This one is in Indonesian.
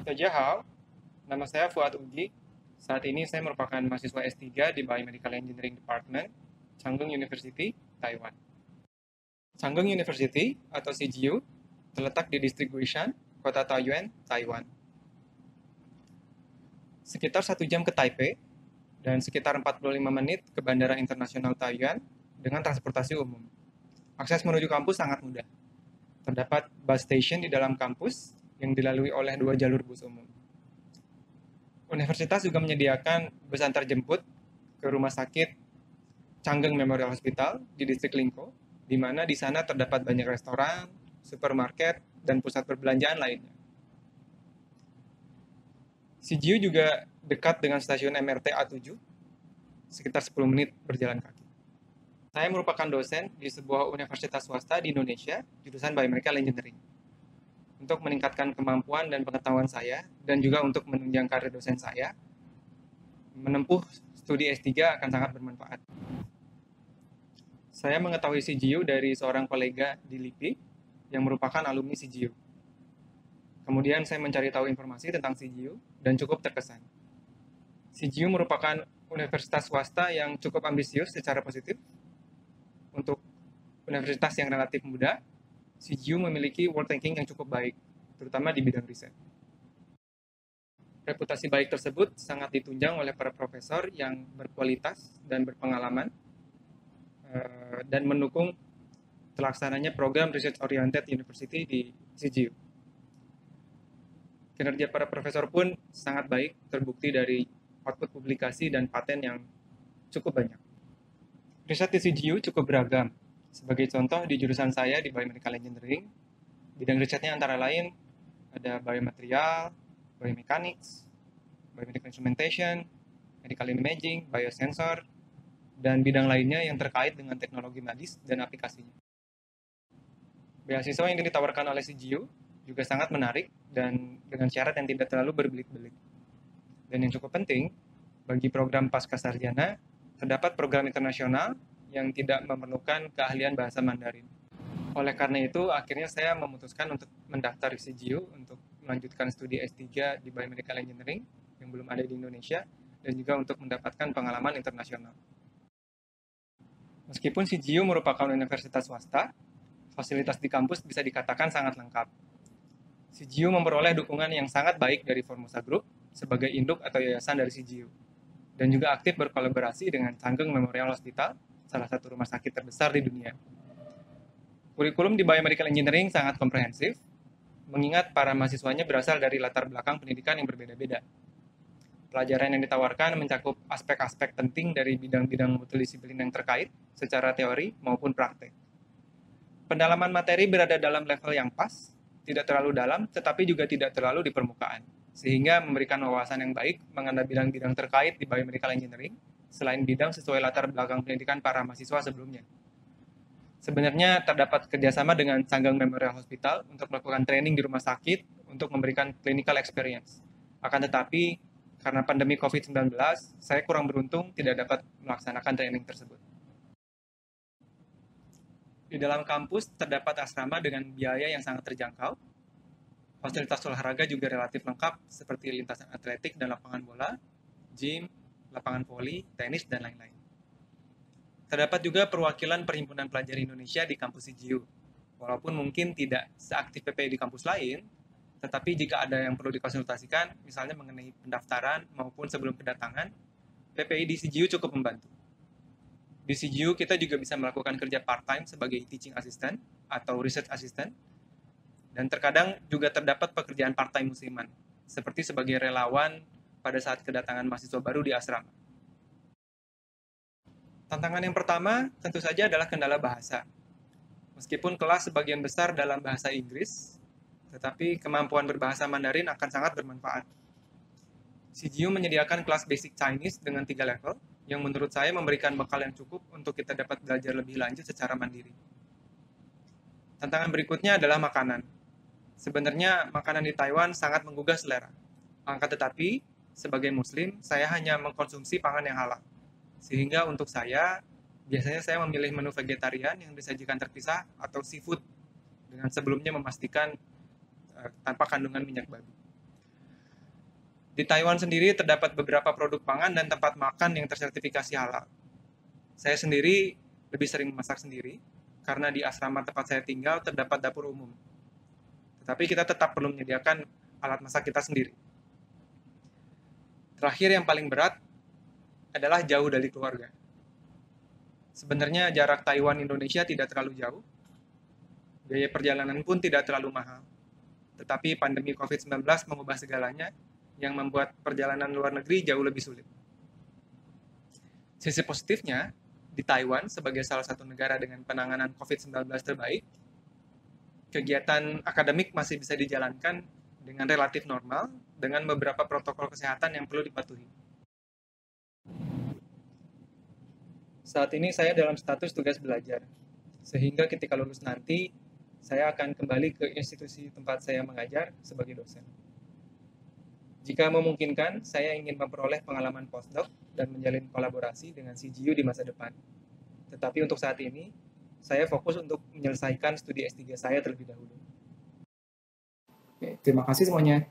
Hao, nama saya Fuad Ugi. Saat ini saya merupakan mahasiswa S3 di Biomedical Engineering Department, Changgung University, Taiwan. Changgung University atau CGU terletak di distrik Guishan, kota Taoyuan, Taiwan. Sekitar 1 jam ke Taipei dan sekitar 45 menit ke Bandara Internasional Taoyuan dengan transportasi umum. Akses menuju kampus sangat mudah. Terdapat bus station di dalam kampus yang dilalui oleh 2 jalur bus umum. Universitas juga menyediakan bus antar jemput ke rumah sakit Changgung Memorial Hospital di distrik Lingko, di mana di sana terdapat banyak restoran, supermarket, dan pusat perbelanjaan lainnya. CGU juga dekat dengan stasiun MRT A7, sekitar 10 menit berjalan kaki. Saya merupakan dosen di sebuah universitas swasta di Indonesia, jurusan Biomedical Engineering. Untuk meningkatkan kemampuan dan pengetahuan saya, dan juga untuk menunjang karir dosen saya, menempuh studi S3 akan sangat bermanfaat. Saya mengetahui CGU dari seorang kolega di LIPI yang merupakan alumni CGU. Kemudian saya mencari tahu informasi tentang CGU dan cukup terkesan. CGU merupakan universitas swasta yang cukup ambisius secara positif. Untuk universitas yang relatif muda, CGU memiliki world ranking yang cukup baik, terutama di bidang riset. Reputasi baik tersebut sangat ditunjang oleh para profesor yang berkualitas dan berpengalaman dan mendukung terlaksananya program Research Oriented University di CGU. Kinerja para profesor pun sangat baik, terbukti dari output publikasi dan paten yang cukup banyak. Riset di CGU cukup beragam. Sebagai contoh, di jurusan saya di Biomedical Engineering, bidang risetnya antara lain ada biomaterial, biomechanics, biomedical instrumentation, medical imaging, biosensor, dan bidang lainnya yang terkait dengan teknologi medis dan aplikasinya. Beasiswa yang ditawarkan oleh CGU juga sangat menarik dan dengan syarat yang tidak terlalu berbelit-belit. Dan yang cukup penting, bagi program pascasarjana, terdapat program internasional yang tidak memerlukan keahlian bahasa Mandarin. Oleh karena itu, akhirnya saya memutuskan untuk mendaftar di CGU untuk melanjutkan studi S3 di Biomedical Engineering yang belum ada di Indonesia, dan juga untuk mendapatkan pengalaman internasional. Meskipun CGU merupakan universitas swasta, fasilitas di kampus bisa dikatakan sangat lengkap. CGU memperoleh dukungan yang sangat baik dari Formosa Group sebagai induk atau yayasan dari CGU, dan juga aktif berkolaborasi dengan Changgung Memorial Hospital, salah satu rumah sakit terbesar di dunia. Kurikulum di Biomedical Engineering sangat komprehensif, mengingat para mahasiswanya berasal dari latar belakang pendidikan yang berbeda-beda. Pelajaran yang ditawarkan mencakup aspek-aspek penting dari bidang-bidang multidisiplin yang terkait, secara teori maupun praktek. Pendalaman materi berada dalam level yang pas, tidak terlalu dalam, tetapi juga tidak terlalu di permukaan, sehingga memberikan wawasan yang baik mengenai bidang-bidang terkait di Biomedical Engineering, selain bidang sesuai latar belakang pendidikan para mahasiswa sebelumnya. Sebenarnya terdapat kerjasama dengan Changgung Memorial Hospital untuk melakukan training di rumah sakit untuk memberikan clinical experience. Akan tetapi, karena pandemi COVID-19, saya kurang beruntung tidak dapat melaksanakan training tersebut. Di dalam kampus terdapat asrama dengan biaya yang sangat terjangkau. Fasilitas olahraga juga relatif lengkap seperti lintasan atletik dan lapangan bola, gym, lapangan voli, tenis, dan lain-lain. Terdapat juga perwakilan Perhimpunan Pelajar Indonesia di kampus CGU. Walaupun mungkin tidak seaktif PPI di kampus lain, tetapi jika ada yang perlu dikonsultasikan, misalnya mengenai pendaftaran maupun sebelum kedatangan, PPI di CGU cukup membantu. Di CGU kita juga bisa melakukan kerja part-time sebagai teaching assistant atau research assistant, dan terkadang juga terdapat pekerjaan part-time musiman, seperti sebagai relawan pada saat kedatangan mahasiswa baru di asrama. Tantangan yang pertama tentu saja adalah kendala bahasa. Meskipun kelas sebagian besar dalam bahasa Inggris, tetapi kemampuan berbahasa Mandarin akan sangat bermanfaat. CGU menyediakan kelas basic Chinese dengan 3 level, yang menurut saya memberikan bekal yang cukup untuk kita dapat belajar lebih lanjut secara mandiri. Tantangan berikutnya adalah makanan. Sebenarnya makanan di Taiwan sangat menggugah selera. Akan tetapi, sebagai muslim, saya hanya mengkonsumsi pangan yang halal. Sehingga untuk saya, biasanya saya memilih menu vegetarian yang disajikan terpisah atau seafood, dengan sebelumnya memastikan tanpa kandungan minyak babi. Di Taiwan sendiri terdapat beberapa produk pangan dan tempat makan yang tersertifikasi halal. Saya sendiri lebih sering memasak sendiri, karena di asrama tempat saya tinggal terdapat dapur umum. Tetapi kita tetap perlu menyediakan alat masak kita sendiri. Terakhir yang paling berat adalah jauh dari keluarga. Sebenarnya jarak Taiwan-Indonesia tidak terlalu jauh, biaya perjalanan pun tidak terlalu mahal. Tetapi pandemi COVID-19 mengubah segalanya, yang membuat perjalanan luar negeri jauh lebih sulit. Sisi positifnya, di Taiwan sebagai salah satu negara dengan penanganan COVID-19 terbaik, kegiatan akademik masih bisa dijalankan dengan relatif normal, dengan beberapa protokol kesehatan yang perlu dipatuhi. Saat ini saya dalam status tugas belajar, sehingga ketika lulus nanti, saya akan kembali ke institusi tempat saya mengajar sebagai dosen. Jika memungkinkan, saya ingin memperoleh pengalaman postdoc dan menjalin kolaborasi dengan CGU di masa depan. Tetapi untuk saat ini, saya fokus untuk menyelesaikan studi S3 saya terlebih dahulu. Oke, terima kasih semuanya.